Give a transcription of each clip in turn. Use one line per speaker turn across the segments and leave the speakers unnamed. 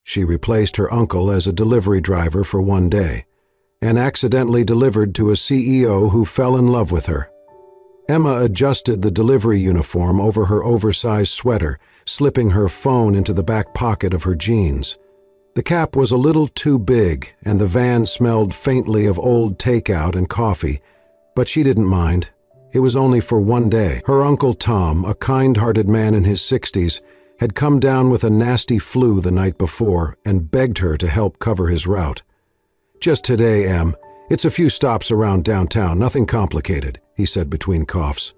She replaced her uncle as a delivery driver for one day, and accidentally delivered to a CEO who fell in love with her. Emma adjusted the delivery uniform over her oversized sweater, slipping her phone into the back pocket of her jeans. The cap was a little too big, and the van smelled faintly of old takeout and coffee, but she didn't mind. It was only for one day. Her Uncle Tom, a kind-hearted man in his 60s, had come down with a nasty flu the night before and begged her to help cover his route. "Just today, Em. It's a few stops around downtown, nothing complicated," he said between coughs.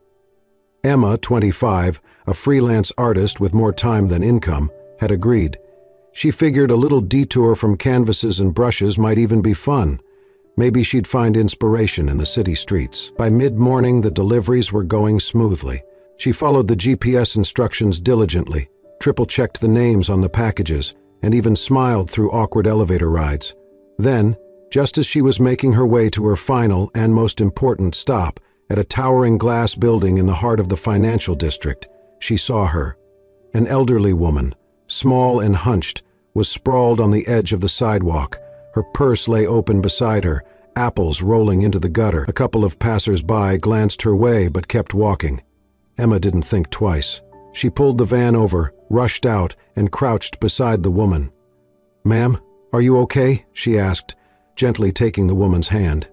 Emma, 25, a freelance artist with more time than income, had agreed. She figured a little detour from canvases and brushes might even be fun. Maybe she'd find inspiration in the city streets. By mid-morning, the deliveries were going smoothly. She followed the GPS instructions diligently, triple-checked the names on the packages, and even smiled through awkward elevator rides. Then, just as she was making her way to her final and most important stop, at a towering glass building in the heart of the financial district, she saw her. An elderly woman, small and hunched, was sprawled on the edge of the sidewalk. Her purse lay open beside her, apples rolling into the gutter. A couple of passers-by glanced her way but kept walking. Emma didn't think twice. She pulled the van over, rushed out, and crouched beside the woman. "Ma'am, are you okay?" she asked, gently taking the woman's hand.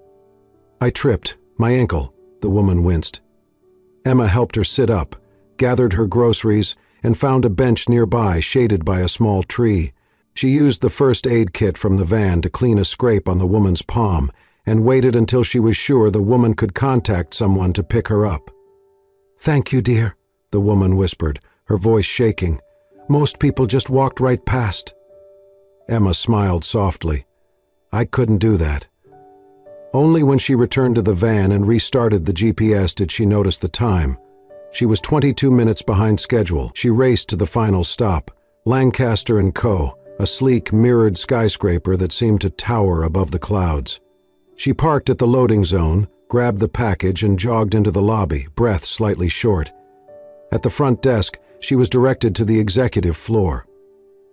"I tripped. My ankle," the woman winced. Emma helped her sit up, gathered her groceries, and found a bench nearby shaded by a small tree. She used the first aid kit from the van to clean a scrape on the woman's palm and waited until she was sure the woman could contact someone to pick her up. "Thank you, dear," the woman whispered, her voice shaking. "Most people just walked right past." Emma smiled softly. "I couldn't do that." Only when she returned to the van and restarted the GPS did she notice the time. She was 22 minutes behind schedule. She raced to the final stop, Lancaster & Co., a sleek, mirrored skyscraper that seemed to tower above the clouds. She parked at the loading zone, grabbed the package, and jogged into the lobby, breath slightly short. At the front desk, she was directed to the executive floor.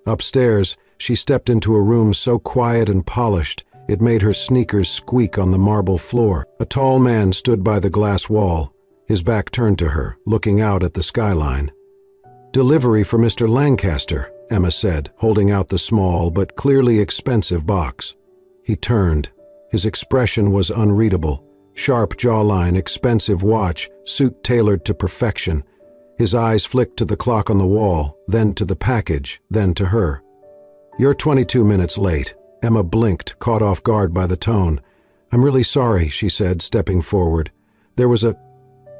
Upstairs, she stepped into a room so quiet and polished it made her sneakers squeak on the marble floor. A tall man stood by the glass wall, his back turned to her, looking out at the skyline. "Delivery for Mr. Lancaster," Emma said, holding out the small but clearly expensive box. He turned. His expression was unreadable. Sharp jawline, expensive watch, suit tailored to perfection. His eyes flicked to the clock on the wall, then to the package, then to her. "You're 22 minutes late." Emma blinked, caught off guard by the tone. "I'm really sorry," she said, stepping forward. "There was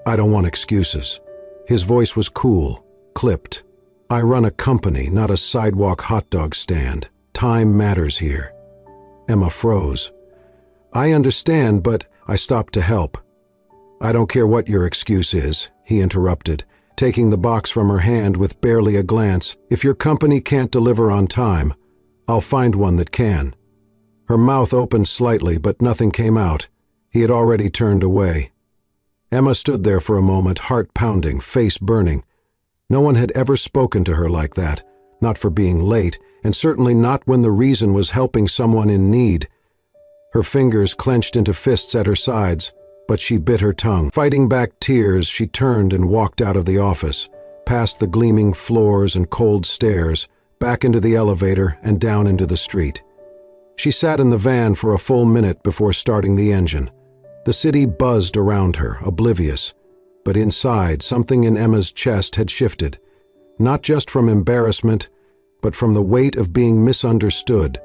I don't want excuses." His voice was cool, clipped. "I run a company, not a sidewalk hot dog stand. Time matters here." Emma froze. "I understand, but..." I stopped to help. "I don't care what your excuse is," he interrupted, taking the box from her hand with barely a glance. "If your company can't deliver on time, I'll find one that can." Her mouth opened slightly, but nothing came out. He had already turned away. Emma stood there for a moment, heart pounding, face burning. No one had ever spoken to her like that, not for being late, and certainly not when the reason was helping someone in need. Her fingers clenched into fists at her sides, but she bit her tongue. Fighting back tears, she turned and walked out of the office, past the gleaming floors and cold stairs, back into the elevator and down into the street. She sat in the van for a full minute before starting the engine. The city buzzed around her, oblivious, but inside something in Emma's chest had shifted, not just from embarrassment, but from the weight of being misunderstood,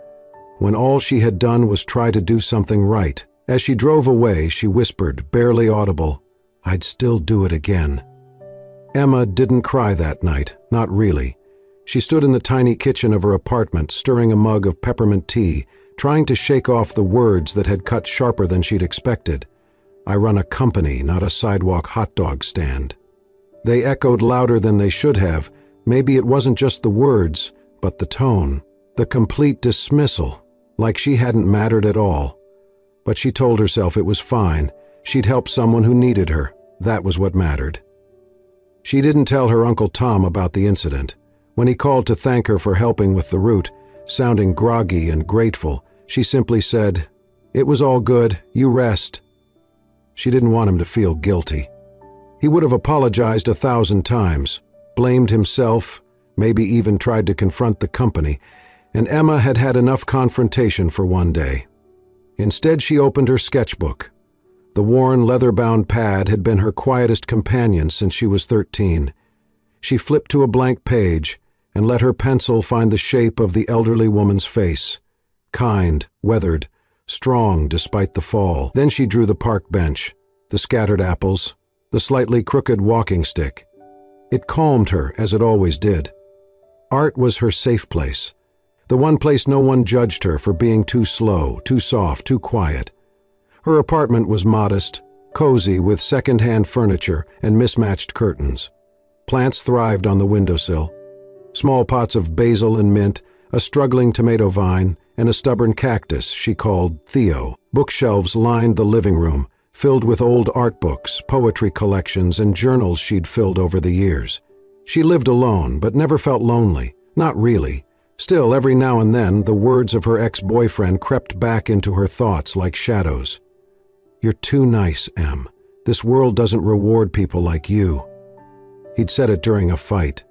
when all she had done was try to do something right. As she drove away, she whispered, barely audible, "I'd still do it again." Emma didn't cry that night, not really. She stood in the tiny kitchen of her apartment, stirring a mug of peppermint tea, trying to shake off the words that had cut sharper than she'd expected. "I run a company, not a sidewalk hot dog stand." They echoed louder than they should have. Maybe it wasn't just the words, but the tone, the complete dismissal, like she hadn't mattered at all. But she told herself it was fine. She'd help someone who needed her. That was what mattered. She didn't tell her Uncle Tom about the incident. When he called to thank her for helping with the route, Sounding groggy and grateful, she simply said, "It was all good, you rest." She didn't want him to feel guilty. He would have apologized 1,000 times, blamed himself, maybe even tried to confront the company, and Emma had had enough confrontation for one day. Instead, she opened her sketchbook. The worn, leather-bound pad had been her quietest companion since she was 13. She flipped to a blank page and let her pencil find the shape of the elderly woman's face. Kind, weathered, strong despite the fall. Then she drew the park bench, the scattered apples, the slightly crooked walking stick. It calmed her, as it always did. Art was her safe place, the one place no one judged her for being too slow, too soft, too quiet. Her apartment was modest, cozy with second-hand furniture and mismatched curtains. Plants thrived on the windowsill. Small pots of basil and mint, a struggling tomato vine, and a stubborn cactus she called Theo. Bookshelves lined the living room, filled with old art books, poetry collections, and journals she'd filled over the years. She lived alone, but never felt lonely. Not really. Still, every now and then, the words of her ex-boyfriend crept back into her thoughts like shadows. "You're too nice, Em. This world doesn't reward people like you." He'd said it during a fight.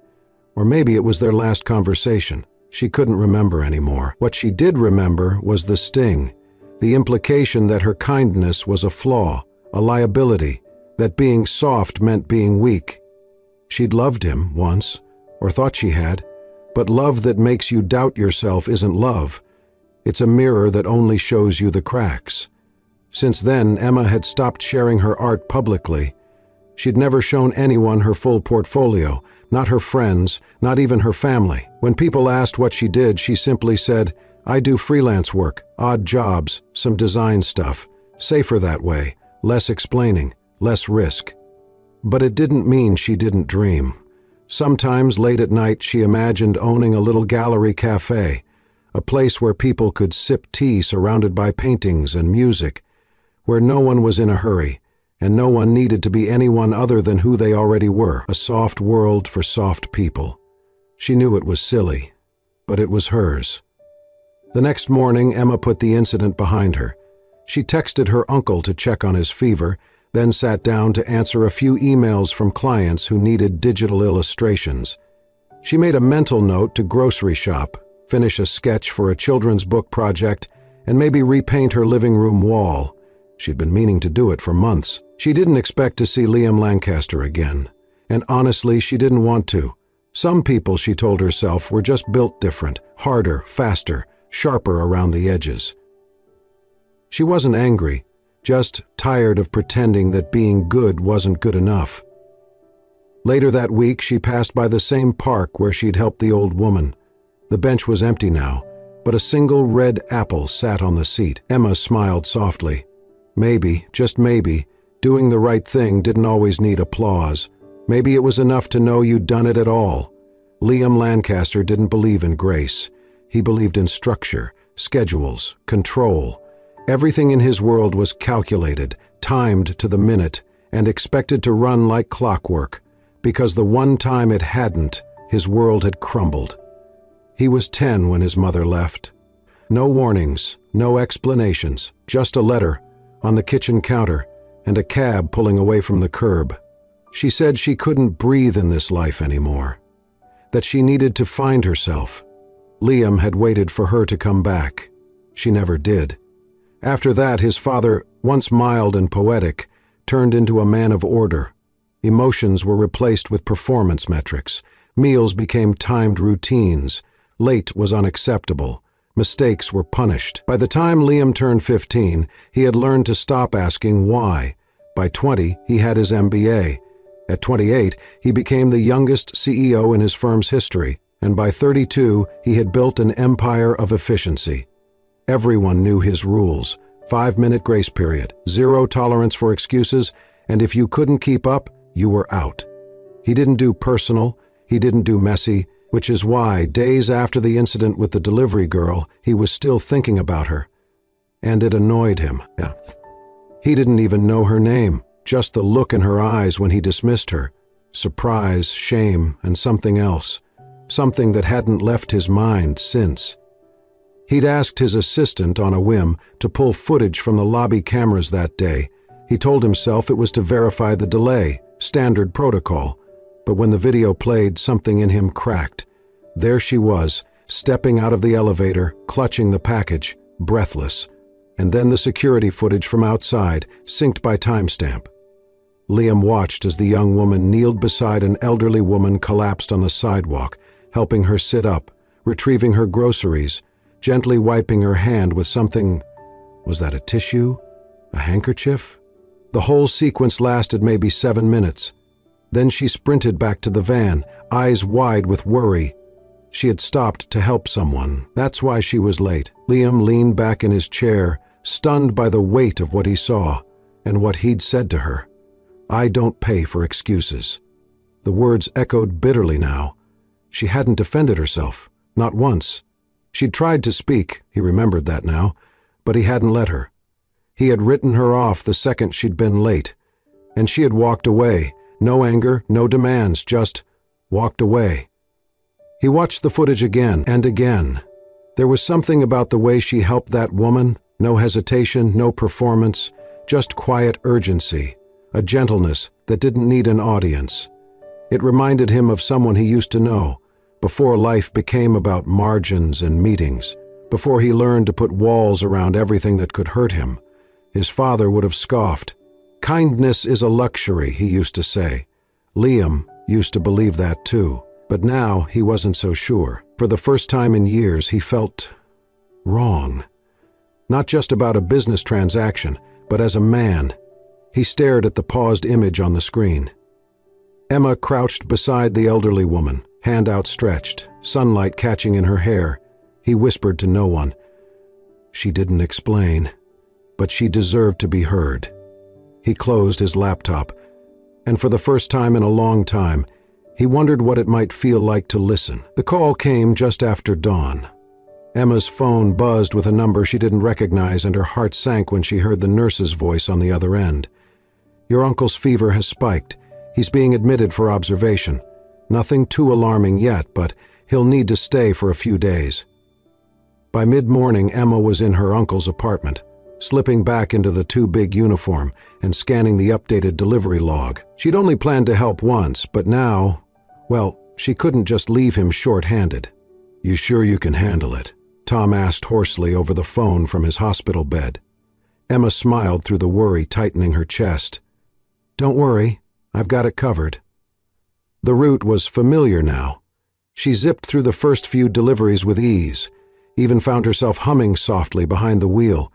Or maybe it was their last conversation. She couldn't remember anymore. What she did remember was the sting, the implication that her kindness was a flaw, a liability, that being soft meant being weak. She'd loved him once, or thought she had, but love that makes you doubt yourself isn't love. It's a mirror that only shows you the cracks. Since then, Emma had stopped sharing her art publicly. She'd never shown anyone her full portfolio, not her friends, not even her family. When people asked what she did, she simply said, "I do freelance work, odd jobs, some design stuff. Safer that way, less explaining, less risk." But it didn't mean she didn't dream. Sometimes late at night she imagined owning a little gallery cafe, a place where people could sip tea surrounded by paintings and music, where no one was in a hurry, and no one needed to be anyone other than who they already were, a soft world for soft people. She knew it was silly, but it was hers. The next morning, Emma put the incident behind her. She texted her uncle to check on his fever, then sat down to answer a few emails from clients who needed digital illustrations. She made a mental note to grocery shop, finish a sketch for a children's book project, and maybe repaint her living room wall. She'd been meaning to do it for months. She didn't expect to see Liam Lancaster again, and honestly, she didn't want to. Some people, she told herself, were just built different, harder, faster, sharper around the edges. She wasn't angry, just tired of pretending that being good wasn't good enough. Later that week, she passed by the same park where she'd helped the old woman. The bench was empty now, but a single red apple sat on the seat. Emma smiled softly. Maybe, just maybe, doing the right thing didn't always need applause. Maybe it was enough to know you'd done it at all. Liam Lancaster didn't believe in grace. He believed in structure, schedules, control. Everything in his world was calculated, timed to the minute, and expected to run like clockwork, because the one time it hadn't, his world had crumbled. He was 10 when his mother left. No warnings, no explanations, just a letter on the kitchen counter and a cab pulling away from the curb. She said she couldn't breathe in this life anymore, that she needed to find herself. Liam had waited for her to come back. She never did. After that, his father, once mild and poetic, turned into a man of order. Emotions were replaced with performance metrics. Meals became timed routines. Late was unacceptable. Mistakes were punished. By the time Liam turned 15, he had learned to stop asking why. By 20, he had his MBA. At 28, he became the youngest CEO in his firm's history, and by 32, he had built an empire of efficiency. Everyone knew his rules: 5-minute grace period, 0 tolerance for excuses, and if you couldn't keep up, you were out. He didn't do personal, he didn't do messy, which is why, days after the incident with the delivery girl, he was still thinking about her. And it annoyed him. He didn't even know her name, just the look in her eyes when he dismissed her. Surprise, shame, and something else. Something that hadn't left his mind since. He'd asked his assistant on a whim to pull footage from the lobby cameras that day. He told himself it was to verify the delay, standard protocol. But when the video played, something in him cracked. There she was, stepping out of the elevator, clutching the package, breathless. And then the security footage from outside, synced by timestamp. Liam watched as the young woman kneeled beside an elderly woman collapsed on the sidewalk, helping her sit up, retrieving her groceries, gently wiping her hand with something. Was that a tissue? A handkerchief? The whole sequence lasted maybe 7 minutes. Then she sprinted back to the van, eyes wide with worry. She had stopped to help someone. That's why she was late. Liam leaned back in his chair, stunned by the weight of what he saw and what he'd said to her. "I don't pay for excuses." The words echoed bitterly now. She hadn't defended herself, not once. She'd tried to speak, he remembered that now, but he hadn't let her. He had written her off the second she'd been late, and she had walked away. No anger, no demands, just walked away. He watched the footage again and again. There was something about the way she helped that woman, no hesitation, no performance, just quiet urgency, a gentleness that didn't need an audience. It reminded him of someone he used to know, before life became about margins and meetings, before he learned to put walls around everything that could hurt him. His father would have scoffed. Kindness is a luxury, he used to say. Liam used to believe that too, but now he wasn't so sure. For the first time in years, he felt wrong. Not just about a business transaction, but as a man. He stared at the paused image on the screen. Emma crouched beside the elderly woman, hand outstretched, sunlight catching in her hair. He whispered to no one. She didn't explain, but she deserved to be heard. He closed his laptop, and for the first time in a long time, he wondered what it might feel like to listen. The call came just after dawn. Emma's phone buzzed with a number she didn't recognize, and her heart sank when she heard the nurse's voice on the other end. "Your uncle's fever has spiked. He's being admitted for observation. Nothing too alarming yet, but he'll need to stay for a few days." By mid-morning, Emma was in her uncle's apartment, slipping back into the too big uniform and scanning the updated delivery log. She'd only planned to help once, but now, well, she couldn't just leave him short-handed. "You sure you can handle it?" Tom asked hoarsely over the phone from his hospital bed. Emma smiled through the worry tightening her chest. "Don't worry, I've got it covered." The route was familiar now. She zipped through the first few deliveries with ease, even found herself humming softly behind the wheel.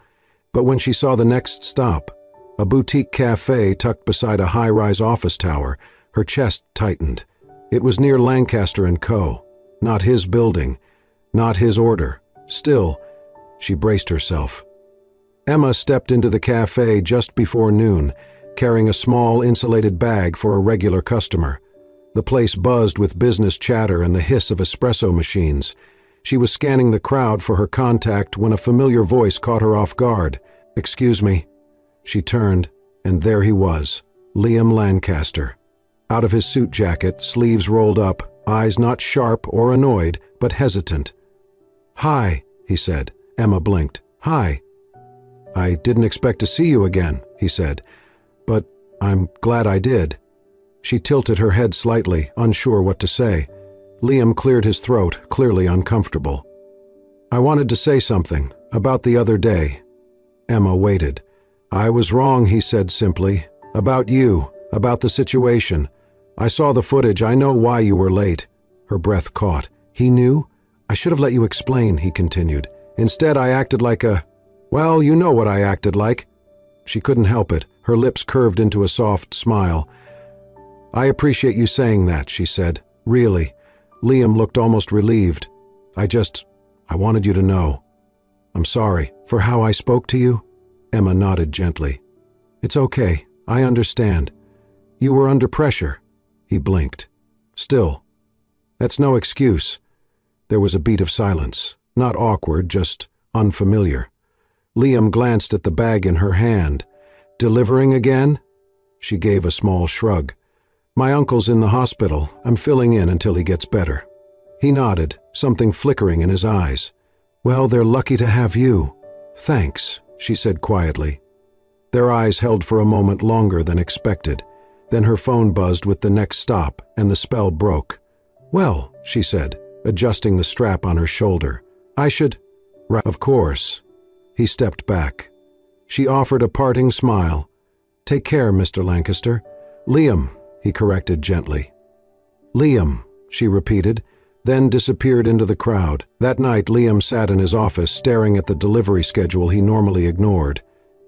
But when she saw the next stop, a boutique cafe tucked beside a high-rise office tower, her chest tightened. It was near Lancaster & Co., not his building, not his order. Still, she braced herself. Emma stepped into the cafe just before noon, carrying a small insulated bag for a regular customer. The place buzzed with business chatter and the hiss of espresso machines. She was scanning the crowd for her contact when a familiar voice caught her off guard. "Excuse me." She turned, and there he was, Liam Lancaster. Out of his suit jacket, sleeves rolled up, eyes not sharp or annoyed, but hesitant. "Hi," he said. Emma blinked. "Hi." "I didn't expect to see you again," he said, "but I'm glad I did." She tilted her head slightly, unsure what to say. Liam cleared his throat, clearly uncomfortable. "I wanted to say something, about the other day." Emma waited. "I was wrong," he said simply. "About you, about the situation. I saw the footage, I know why you were late." Her breath caught. "He knew? I should have let you explain," he continued. "Instead, I acted like a... well, you know what I acted like." She couldn't help it. Her lips curved into a soft smile. "I appreciate you saying that," she said. "Really." Liam looked almost relieved. I wanted you to know. I'm sorry for how I spoke to you." Emma nodded gently. "It's okay. I understand. You were under pressure." He blinked. "Still, that's no excuse." There was a beat of silence. Not awkward, just unfamiliar. Liam glanced at the bag in her hand. "Delivering again?" She gave a small shrug. "My uncle's in the hospital. I'm filling in until he gets better." He nodded, something flickering in his eyes. "Well, they're lucky to have you. Thanks," she said quietly. Their eyes held for a moment longer than expected. Then her phone buzzed with the next stop, and the spell broke. "Well," she said, adjusting the strap on her shoulder. "I should—" "Right, of course." He stepped back. She offered a parting smile. "Take care, Mr. Lancaster." "Liam," he corrected gently. "Liam," she repeated, then disappeared into the crowd. That night, Liam sat in his office staring at the delivery schedule he normally ignored.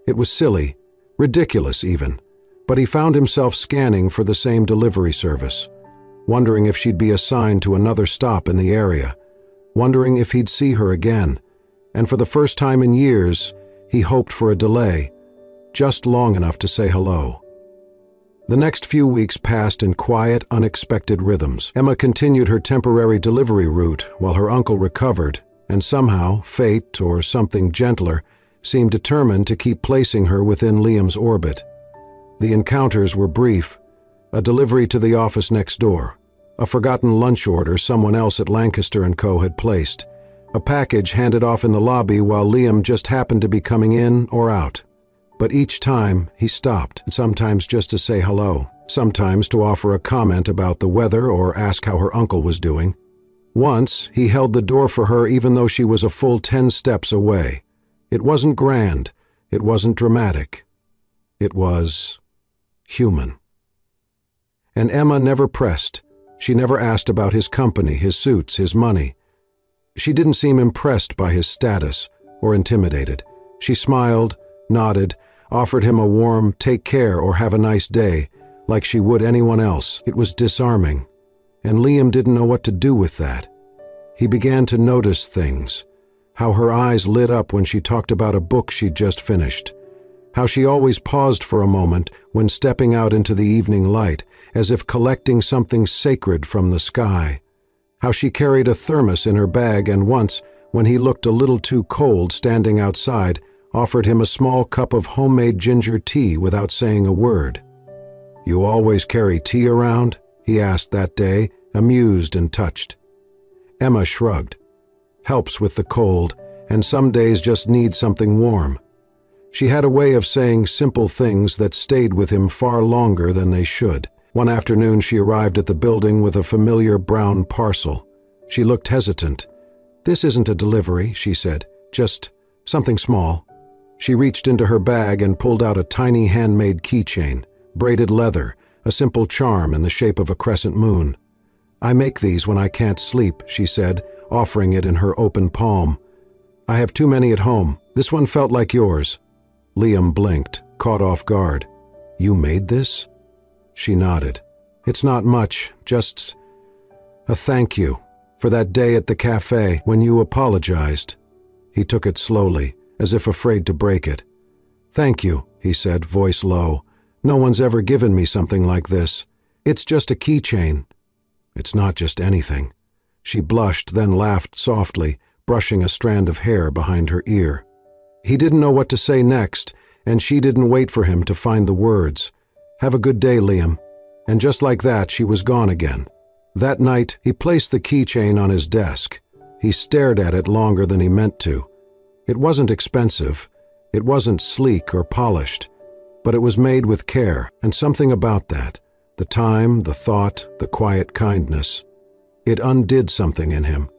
It was silly, ridiculous even, but he found himself scanning for the same delivery service, wondering if she'd be assigned to another stop in the area, wondering if he'd see her again, and for the first time in years, he hoped for a delay, just long enough to say hello. The next few weeks passed in quiet, unexpected rhythms. Emma continued her temporary delivery route while her uncle recovered, and somehow, fate, or something gentler, seemed determined to keep placing her within Liam's orbit. The encounters were brief: a delivery to the office next door, a forgotten lunch order someone else at Lancaster & Co. had placed, a package handed off in the lobby while Liam just happened to be coming in or out. But each time, he stopped, sometimes just to say hello, sometimes to offer a comment about the weather or ask how her uncle was doing. Once, he held the door for her even though she was a full 10 steps away. It wasn't grand, it wasn't dramatic. It was human. And Emma never pressed. She never asked about his company, his suits, his money. She didn't seem impressed by his status or intimidated. She smiled, nodded, offered him a warm "take care" or "have a nice day," like she would anyone else. It was disarming, and Liam didn't know what to do with that. He began to notice things: how her eyes lit up when she talked about a book she'd just finished, how she always paused for a moment when stepping out into the evening light, as if collecting something sacred from the sky, how she carried a thermos in her bag and once, when he looked a little too cold standing outside, offered him a small cup of homemade ginger tea without saying a word. "You always carry tea around?" he asked that day, amused and touched. Emma shrugged. "Helps with the cold, and some days just need something warm." She had a way of saying simple things that stayed with him far longer than they should. One afternoon she arrived at the building with a familiar brown parcel. She looked hesitant. "This isn't a delivery," she said. "Just something small." She reached into her bag and pulled out a tiny handmade keychain, braided leather, a simple charm in the shape of a crescent moon. "I make these when I can't sleep," she said, offering it in her open palm. "I have too many at home. This one felt like yours." Liam blinked, caught off guard. "You made this?" She nodded. "It's not much, just a thank you for that day at the cafe when you apologized." He took it slowly, as if afraid to break it. "Thank you," he said, voice low. "No one's ever given me something like this. It's just a keychain." "It's not just anything." She blushed, then laughed softly, brushing a strand of hair behind her ear. He didn't know what to say next, and she didn't wait for him to find the words. "Have a good day, Liam." And just like that, she was gone again. That night, he placed the keychain on his desk. He stared at it longer than he meant to. It wasn't expensive. It wasn't sleek or polished. But it was made with care, and something about that, the time, the thought, the quiet kindness, it undid something in him.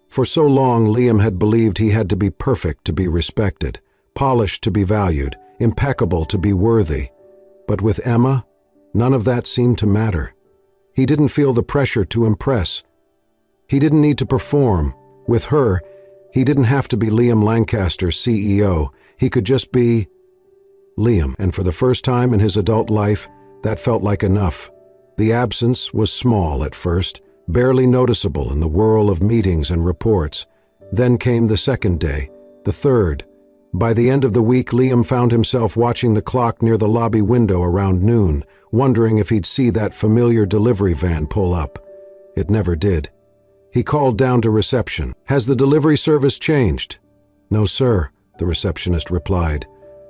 For so long, Liam had believed he had to be perfect to be respected, polished to be valued, impeccable to be worthy. But with Emma, none of that seemed to matter. He didn't feel the pressure to impress. He didn't need to perform. With her, he didn't have to be Liam Lancaster, CEO. He could just be Liam, and for the first time in his adult life, that felt like enough. The absence was small at first, barely noticeable in the whirl of meetings and reports. Then came the second day, the third. By the end of the week, Liam found himself watching the clock near the lobby window around noon, wondering if he'd see that familiar delivery van pull up. It never did. He called down to reception. "Has the delivery service changed?" "No, sir," the receptionist replied.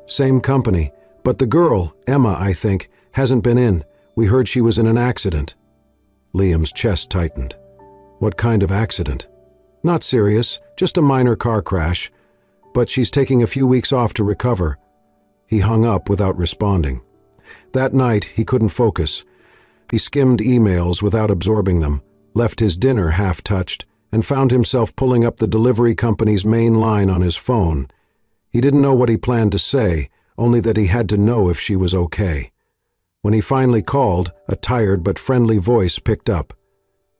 "Same company, but the girl, Emma, I think, hasn't been in. We heard she was in an accident." Liam's chest tightened. "What kind of accident?" Not serious, just a minor car crash, but she's taking a few weeks off to recover." He hung up without responding. That night, he couldn't focus. He skimmed emails without absorbing them, left his dinner half-touched, and found himself pulling up the delivery company's main line on his phone. He didn't know what he planned to say, only that he had to know if she was okay. When he finally called, a tired but friendly voice picked up.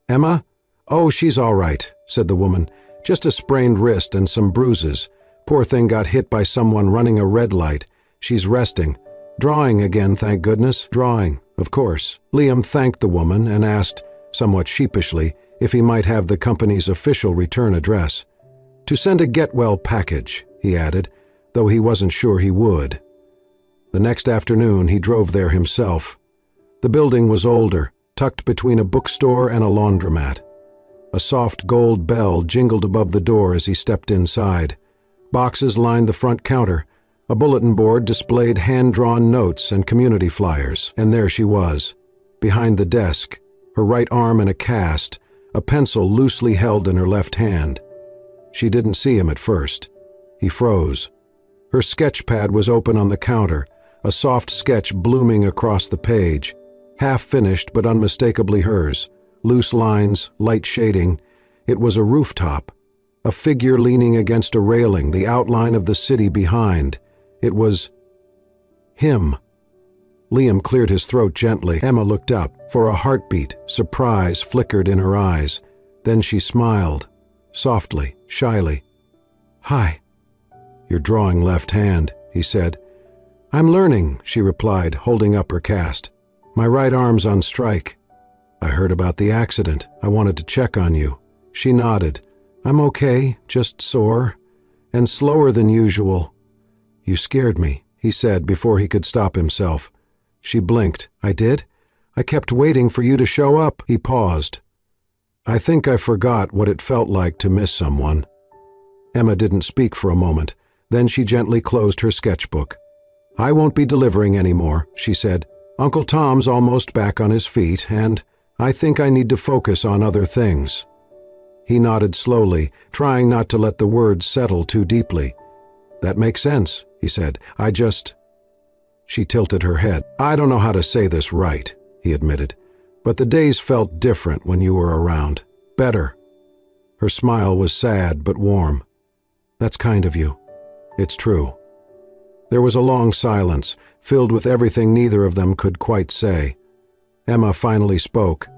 "Emma? Oh, she's all right," said the woman. "Just a sprained wrist and some bruises. Poor thing got hit by someone running a red light. She's resting. Drawing again, thank goodness. Drawing, of course." Liam thanked the woman and asked, somewhat sheepishly, if he might have the company's official return address. "To send a get-well package," he added, though he wasn't sure he would. The next afternoon he drove there himself. The building was older, tucked between a bookstore and a laundromat. A soft gold bell jingled above the door as he stepped inside. Boxes lined the front counter. A bulletin board displayed hand-drawn notes and community flyers, and there she was, behind the desk, her right arm in a cast, a pencil loosely held in her left hand. She didn't see him at first. He froze. Her sketch pad was open on the counter, a soft sketch blooming across the page, half-finished but unmistakably hers. Loose lines, light shading. It was a rooftop. A figure leaning against a railing, the outline of the city behind. It was him. Liam cleared his throat gently. Emma looked up, for a heartbeat, surprise flickered in her eyes. Then she smiled, softly, shyly. "Hi." "You're drawing left hand," he said. "I'm learning," she replied, holding up her cast. "My right arm's on strike." "I heard about the accident. I wanted to check on you." She nodded. "I'm okay, just sore. And slower than usual." "You scared me," he said before he could stop himself. She blinked. "I did? I kept waiting for you to show up." He paused. "I think I forgot what it felt like to miss someone." Emma didn't speak for a moment. Then she gently closed her sketchbook. "I won't be delivering anymore," she said. "Uncle Tom's almost back on his feet, and I think I need to focus on other things." He nodded slowly, trying not to let the words settle too deeply. "That makes sense," he said. She tilted her head. "I don't know how to say this right," he admitted, "but the days felt different when you were around. Better." Her smile was sad but warm. "That's kind of you. It's true." There was a long silence, filled with everything neither of them could quite say. Emma finally spoke.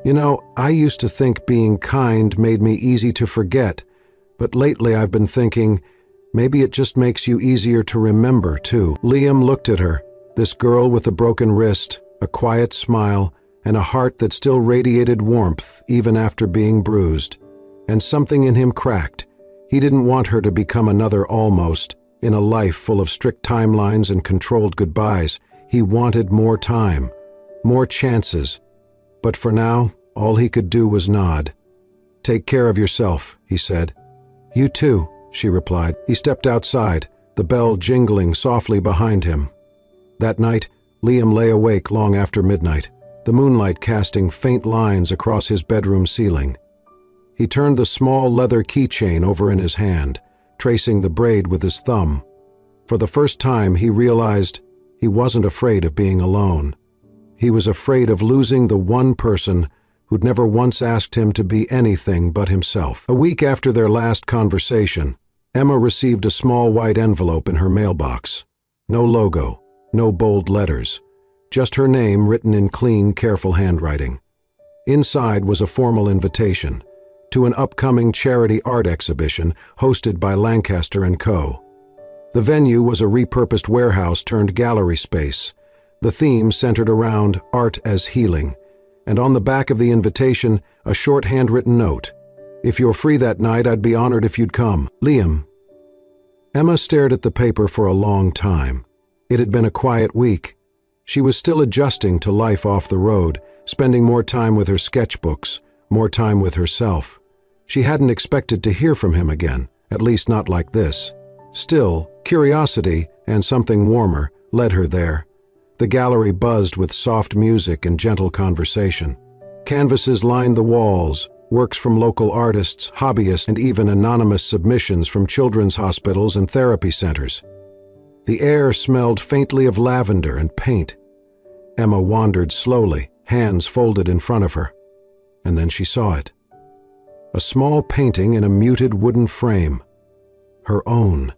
"You know, I used to think being kind made me easy to forget, but lately I've been thinking, maybe it just makes you easier to remember, too." Liam looked at her, this girl with a broken wrist, a quiet smile, and a heart that still radiated warmth even after being bruised. And something in him cracked. He didn't want her to become another almost, in a life full of strict timelines and controlled goodbyes. He wanted more time, more chances. But for now, all he could do was nod. "Take care of yourself," he said. "You too," she replied. He stepped outside, the bell jingling softly behind him. That night, Liam lay awake long after midnight, the moonlight casting faint lines across his bedroom ceiling. He turned the small leather keychain over in his hand, tracing the braid with his thumb. For the first time, he realized he wasn't afraid of being alone. He was afraid of losing the one person who'd never once asked him to be anything but himself. A week after their last conversation, Emma received a small white envelope in her mailbox. No logo, no bold letters, just her name written in clean, careful handwriting. Inside was a formal invitation to an upcoming charity art exhibition hosted by Lancaster & Co. The venue was a repurposed warehouse turned gallery space. The theme centered around art as healing, and on the back of the invitation, a short handwritten note. "If you're free that night, I'd be honored if you'd come. Liam." Emma stared at the paper for a long time. It had been a quiet week. She was still adjusting to life off the road, spending more time with her sketchbooks, more time with herself. She hadn't expected to hear from him again, at least not like this. Still, curiosity, and something warmer, led her there. The gallery buzzed with soft music and gentle conversation. Canvases lined the walls, works from local artists, hobbyists, and even anonymous submissions from children's hospitals and therapy centers. The air smelled faintly of lavender and paint. Emma wandered slowly, hands folded in front of her. And then she saw it. A small painting in a muted wooden frame. Her own.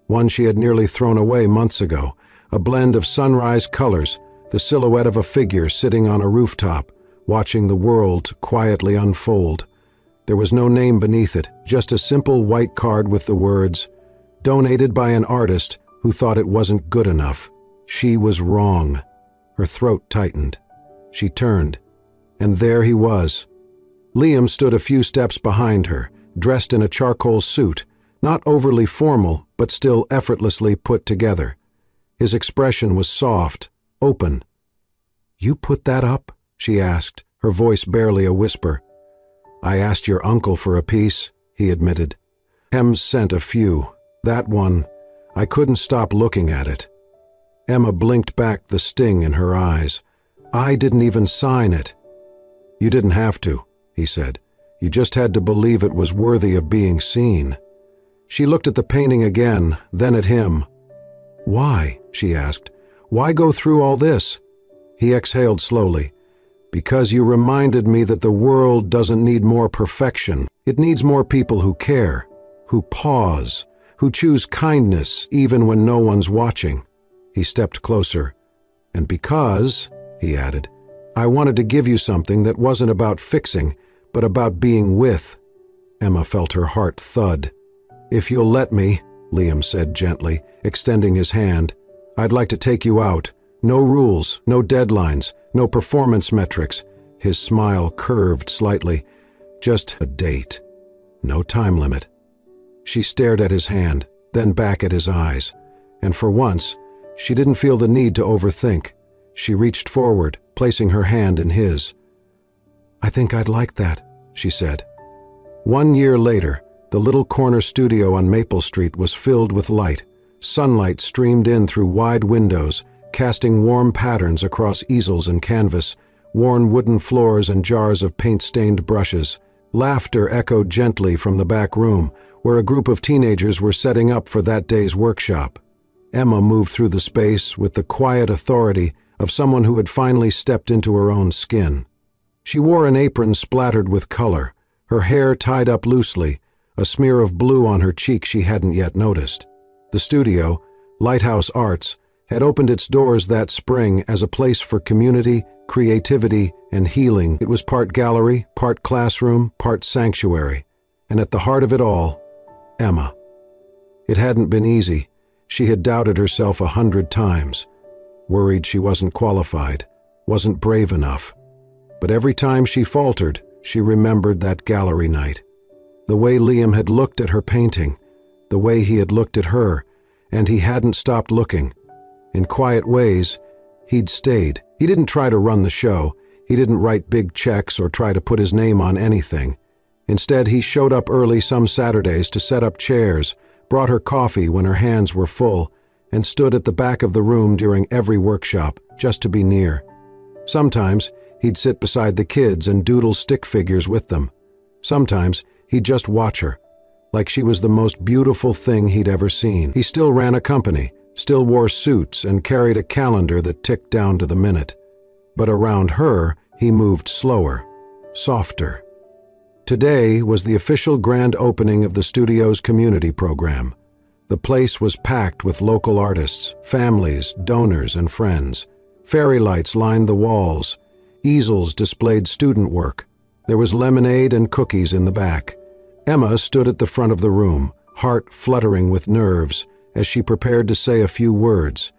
One she had nearly thrown away months ago. A blend of sunrise colors, the silhouette of a figure sitting on a rooftop, watching the world quietly unfold. There was no name beneath it, just a simple white card with the words, "Donated by an artist who thought it wasn't good enough." She was wrong. Her throat tightened. She turned, and there he was. Liam stood a few steps behind her, dressed in a charcoal suit, not overly formal, but still effortlessly put together. His expression was soft, open. "You put that up?" she asked, her voice barely a whisper. "I asked your uncle for a piece," he admitted. Emma sent a few. That one, I couldn't stop looking at it. Emma blinked back, the sting in her eyes. "I didn't even sign it." "You didn't have to," he said. "You just had to believe it was worthy of being seen." She looked at the painting again, then at him. "Why?" she asked. "Why go through all this?" He exhaled slowly. "Because you reminded me that the world doesn't need more perfection. It needs more people who care, who pause, who choose kindness even when no one's watching." He stepped closer. "And because," he added, "I wanted to give you something that wasn't about fixing, but about being with." Emma felt her heart thud. "If you'll let me," Liam said gently, extending his hand, "I'd like to take you out. No rules, no deadlines, no performance metrics." His smile curved slightly. "Just a date. No time limit." She stared at his hand, then back at his eyes, and for once, she didn't feel the need to overthink. She reached forward, placing her hand in his. "I think I'd like that," she said. 1 year later, the little corner studio on Maple Street was filled with light. Sunlight streamed in through wide windows, casting warm patterns across easels and canvas, worn wooden floors and jars of paint-stained brushes. Laughter echoed gently from the back room, where a group of teenagers were setting up for that day's workshop. Emma moved through the space with the quiet authority of someone who had finally stepped into her own skin. She wore an apron splattered with color, her hair tied up loosely, a smear of blue on her cheek she hadn't yet noticed. The studio, Lighthouse Arts, had opened its doors that spring as a place for community, creativity, and healing. It was part gallery, part classroom, part sanctuary, and at the heart of it all, Emma. It hadn't been easy. She had doubted herself 100 times, worried she wasn't qualified, wasn't brave enough. But every time she faltered, she remembered that gallery night. The way Liam had looked at her painting, the way he had looked at her, and he hadn't stopped looking. In quiet ways, he'd stayed. He didn't try to run the show. He didn't write big checks or try to put his name on anything. Instead, he showed up early some Saturdays to set up chairs, brought her coffee when her hands were full, and stood at the back of the room during every workshop, just to be near. Sometimes, he'd sit beside the kids and doodle stick figures with them. Sometimes, he'd just watch her, like she was the most beautiful thing he'd ever seen. He still ran a company, still wore suits and carried a calendar that ticked down to the minute. But around her, he moved slower, softer. Today was the official grand opening of the studio's community program. The place was packed with local artists, families, donors, and friends. Fairy lights lined the walls. Easels displayed student work. There was lemonade and cookies in the back. Emma stood at the front of the room, heart fluttering with nerves, as she prepared to say a few words.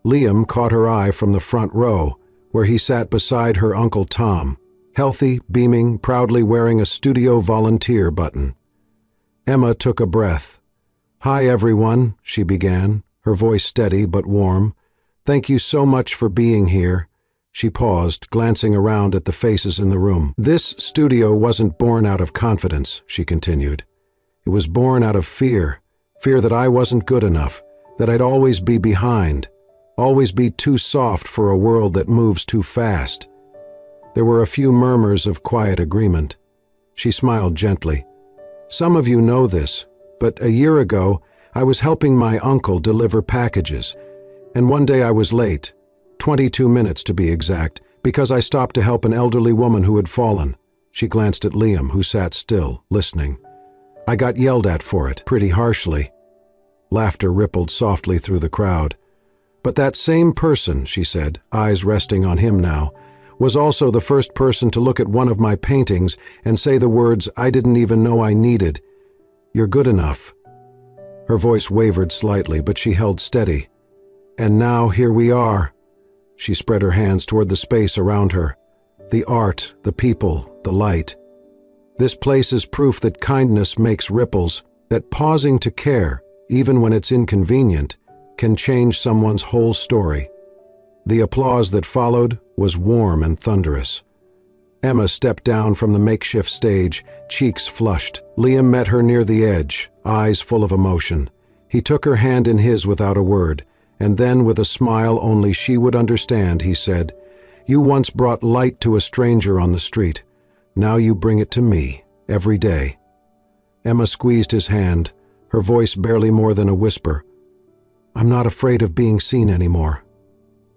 Liam caught her eye from the front row, where he sat beside her Uncle Tom, healthy, beaming, proudly wearing a studio volunteer button. Emma took a breath. "Hi, everyone," she began, her voice steady but warm. "Thank you so much for being here." She paused, glancing around at the faces in the room. "This studio wasn't born out of confidence," she continued. "It was born out of fear. Fear that I wasn't good enough, that I'd always be behind, always be too soft for a world that moves too fast." There were a few murmurs of quiet agreement. She smiled gently. Some of you know this, but a year ago, I was helping my uncle deliver packages, and one day I was late, 22 minutes to be exact, because I stopped to help an elderly woman who had fallen. She glanced at Liam, who sat still, listening. I got yelled at for it, pretty harshly. Laughter rippled softly through the crowd. But that same person, she said, eyes resting on him now, was also the first person to look at one of my paintings and say the words I didn't even know I needed. You're good enough. Her voice wavered slightly, but she held steady. And now here we are. She spread her hands toward the space around her. The art, the people, the light. This place is proof that kindness makes ripples, that pausing to care, even when it's inconvenient, can change someone's whole story. The applause that followed was warm and thunderous. Emma stepped down from the makeshift stage, cheeks flushed. Liam met her near the edge, eyes full of emotion. He took her hand in his without a word, and then with a smile only she would understand, he said, You once brought light to a stranger on the street. Now you bring it to me, every day. Emma squeezed his hand, her voice barely more than a whisper. I'm not afraid of being seen anymore.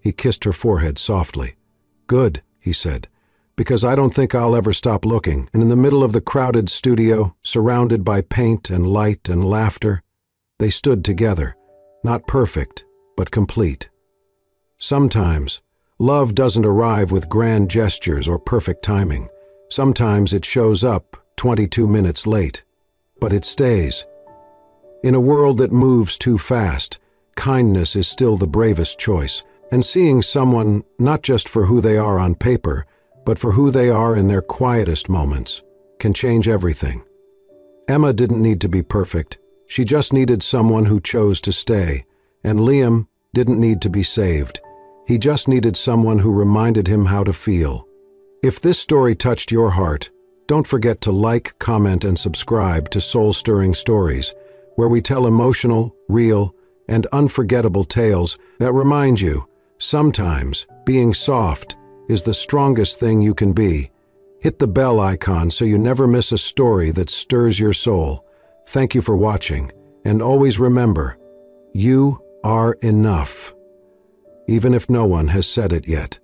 He kissed her forehead softly. Good, he said, because I don't think I'll ever stop looking. And in the middle of the crowded studio, surrounded by paint and light and laughter, they stood together, not perfect, but complete. Sometimes, love doesn't arrive with grand gestures or perfect timing. Sometimes it shows up 22 minutes late, but it stays. In a world that moves too fast, kindness is still the bravest choice, and seeing someone not just for who they are on paper, but for who they are in their quietest moments, can change everything. Emma didn't need to be perfect. She just needed someone who chose to stay, and Liam didn't need to be saved. He just needed someone who reminded him how to feel. If this story touched your heart, don't forget to like, comment, and subscribe to Soul-Stirring Stories, where we tell emotional, real, and unforgettable tales that remind you, sometimes being soft is the strongest thing you can be. Hit the bell icon so you never miss a story that stirs your soul. Thank you for watching, and always remember, you are enough, even if no one has said it yet.